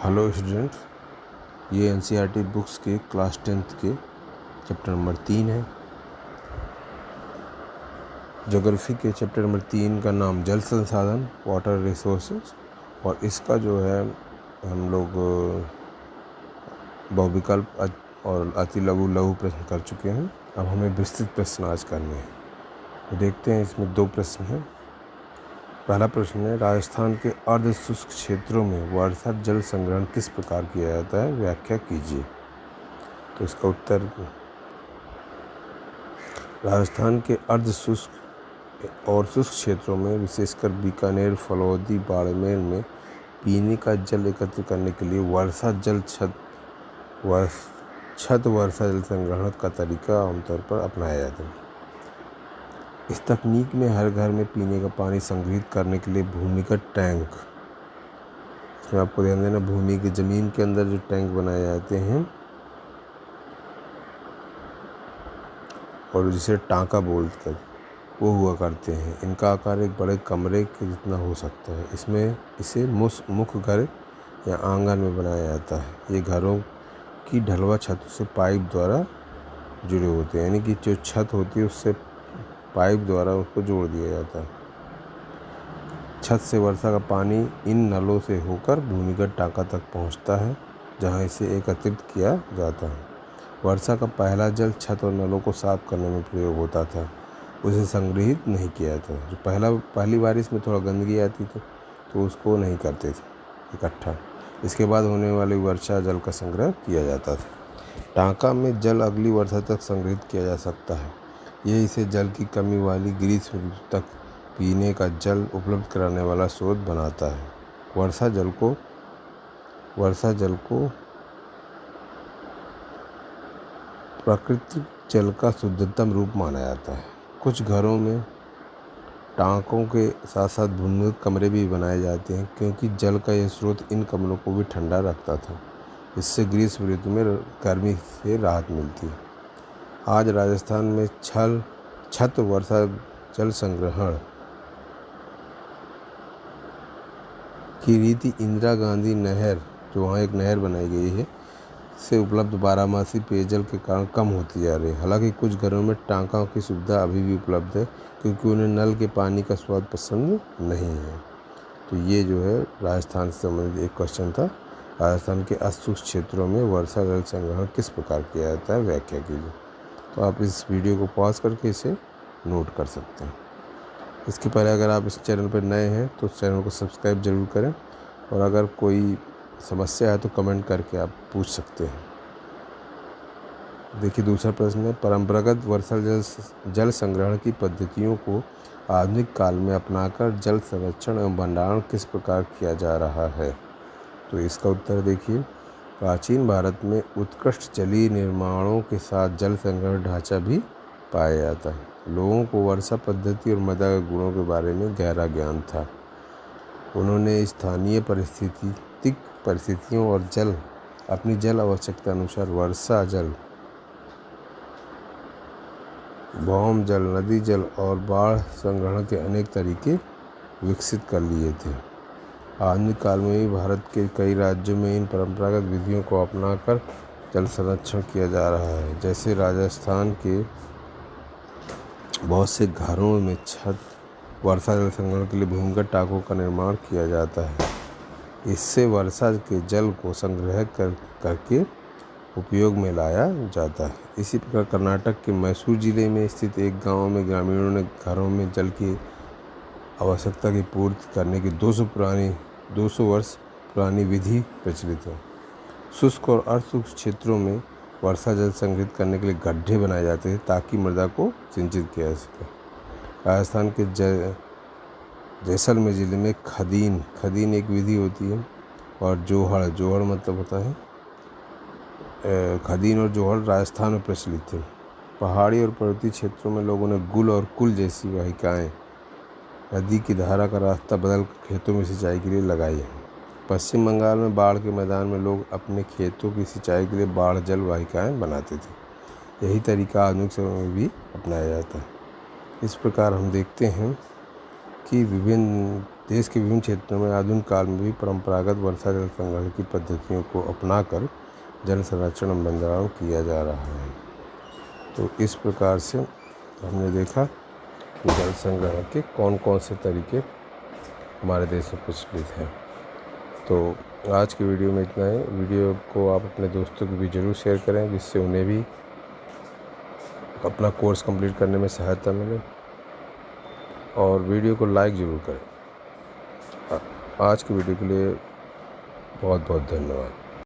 Hello students, ये NCERT books के class 10th के चैप्टर नंबर 3 है। ज्योग्राफी के चैप्टर नंबर 3 का नाम जल संसाधन, वाटर रिसोर्सेज, और इसका जो है हम लोग बहुविकल्प और अति लघु लघु प्रश्न कर चुके हैं। अब हमें विस्तृत प्रश्न आज करने हैं। तो देखते हैं, इसमें 2 प्रश्न हैं। पहला प्रश्न है, राजस्थान के अर्ध शुष्क क्षेत्रों में वर्षा जल संग्रहण किस प्रकार किया जाता है, व्याख्या कीजिए। तो इसका उत्तर, राजस्थान के अर्ध शुष्क और शुष्क क्षेत्रों में विशेषकर बीकानेर, फलौदी, बाड़मेर में पीने का जल एकत्र करने के लिए वर्षा जल छत वर्षा जल संग्रहण का तरीका आमतौर पर अपनाया जाता है। इस तकनीक में हर घर में पीने का पानी संग्रहित करने के लिए भूमिगत टैंक, इसमें आपको ध्यान देना, भूमि की ज़मीन के अंदर जो टैंक बनाए जाते हैं और जिसे टाँका बोलकर वो हुआ करते हैं। इनका आकार एक बड़े कमरे के जितना हो सकता है। इसे मुख्य घर या आंगन में बनाया जाता है। ये घरों की ढलवा छतों से पाइप द्वारा जुड़े होते हैं, यानी कि जो छत होती है उससे पाइप द्वारा उसको जोड़ दिया जाता है। छत से वर्षा का पानी इन नलों से होकर भूमिगत टाँका तक पहुंचता है, जहां इसे एकत्रित किया जाता है। वर्षा का पहला जल छत और नलों को साफ करने में प्रयोग होता था, उसे संग्रहित नहीं किया जाता। जो पहली बारिश में थोड़ा गंदगी आती थी तो उसको नहीं करते थे इकट्ठा। इसके बाद होने वाली वर्षा जल का संग्रह किया जाता था। टाँका में जल अगली वर्षा तक संग्रहित किया जा सकता है। यह इसे जल की कमी वाली ग्रीष्म ऋतु तक पीने का जल उपलब्ध कराने वाला स्रोत बनाता है। वर्षा जल को प्राकृतिक जल का शुद्धतम रूप माना जाता है। कुछ घरों में टाँकों के साथ साथ भूमिगत कमरे भी बनाए जाते हैं, क्योंकि जल का यह स्रोत इन कमरों को भी ठंडा रखता था। इससे ग्रीष्म ऋतु में गर्मी से राहत मिलती है। आज राजस्थान में छत वर्षा जल संग्रहण की रीति इंदिरा गांधी नहर, जो वहाँ एक नहर बनाई गई है, से उपलब्ध बारहमासी पेयजल के कारण कम होती जा रही है। हालांकि कुछ घरों में टाँकों की सुविधा अभी भी उपलब्ध है, क्योंकि उन्हें नल के पानी का स्वाद पसंद नहीं है। तो ये जो है राजस्थान से संबंधित एक क्वेश्चन था। राजस्थान के अशुष्क क्षेत्रों में वर्षा जल संग्रहण किस प्रकार किया जाता है, व्याख्या कीजिए। तो आप इस वीडियो को पॉज करके इसे नोट कर सकते हैं। इसके पहले अगर आप इस चैनल पर नए हैं तो चैनल को सब्सक्राइब जरूर करें, और अगर कोई समस्या है तो कमेंट करके आप पूछ सकते हैं। देखिए, दूसरा प्रश्न है, परंपरागत वर्षा जल संग्रहण की पद्धतियों को आधुनिक काल में अपनाकर जल संरक्षण एवं भंडारण किस प्रकार किया जा रहा है। तो इसका उत्तर देखिए, प्राचीन भारत में उत्कृष्ट जलीय निर्माणों के साथ जल संग्रहण ढांचा भी पाया जाता है। लोगों को वर्षा पद्धति और मृदा के गुणों के बारे में गहरा ज्ञान था। उन्होंने स्थानीय परिस्थितियों और अपनी जल आवश्यकता अनुसार वर्षा जल, भौम जल, नदी जल और बाढ़ संग्रहण के अनेक तरीके विकसित कर लिए थे। आधुनिक काल में भी भारत के कई राज्यों में इन परंपरागत विधियों को अपनाकर जल संरक्षण किया जा रहा है। जैसे राजस्थान के बहुत से घरों में छत वर्षा जल संग्रहण के लिए भूमिगत टाँकों का निर्माण किया जाता है। इससे वर्षा के जल को संग्रह करके उपयोग में लाया जाता है। इसी प्रकार कर्नाटक के मैसूर जिले में स्थित एक गांव में ग्रामीणों ने घरों में जल की आवश्यकता की पूर्ति करने की 200 वर्ष पुरानी विधि प्रचलित है। शुष्क और अर्धशुष्क क्षेत्रों में वर्षा जल संग्रहित करने के लिए गड्ढे बनाए जाते हैं, ताकि मृदा को सिंचित किया जा सके। राजस्थान के जैसलमेर जिले में खदीन एक विधि होती है, और जोहड़ मतलब होता है, खदीन और जोहड़ राजस्थान में प्रचलित थे। पहाड़ी और पर्वतीय क्षेत्रों में लोगों ने गुल और कुल जैसी वाहिकाएँ नदी की धारा का रास्ता बदल खेतों में सिंचाई के लिए लगाई है। पश्चिम बंगाल में बाढ़ के मैदान में लोग अपने खेतों की सिंचाई के लिए बाढ़ जल वाहिकाएँ बनाते थे। यही तरीका आधुनिक समय में भी अपनाया जाता है। इस प्रकार हम देखते हैं कि विभिन्न देश के विभिन्न क्षेत्रों में आधुनिक काल में भी परंपरागत वर्षा जल संग्रहण की पद्धतियों को अपनाकर जल संरक्षण और बंदराव किया जा रहा है। तो इस प्रकार से हमने देखा कि जल संग्रहण के कौन कौन से तरीके हमारे देश में प्रचलित हैं। तो आज की वीडियो में इतना ही। वीडियो को आप अपने दोस्तों को भी ज़रूर शेयर करें, जिससे उन्हें भी अपना कोर्स कंप्लीट करने में सहायता मिले, और वीडियो को लाइक ज़रूर करें। आज की वीडियो के लिए बहुत बहुत धन्यवाद।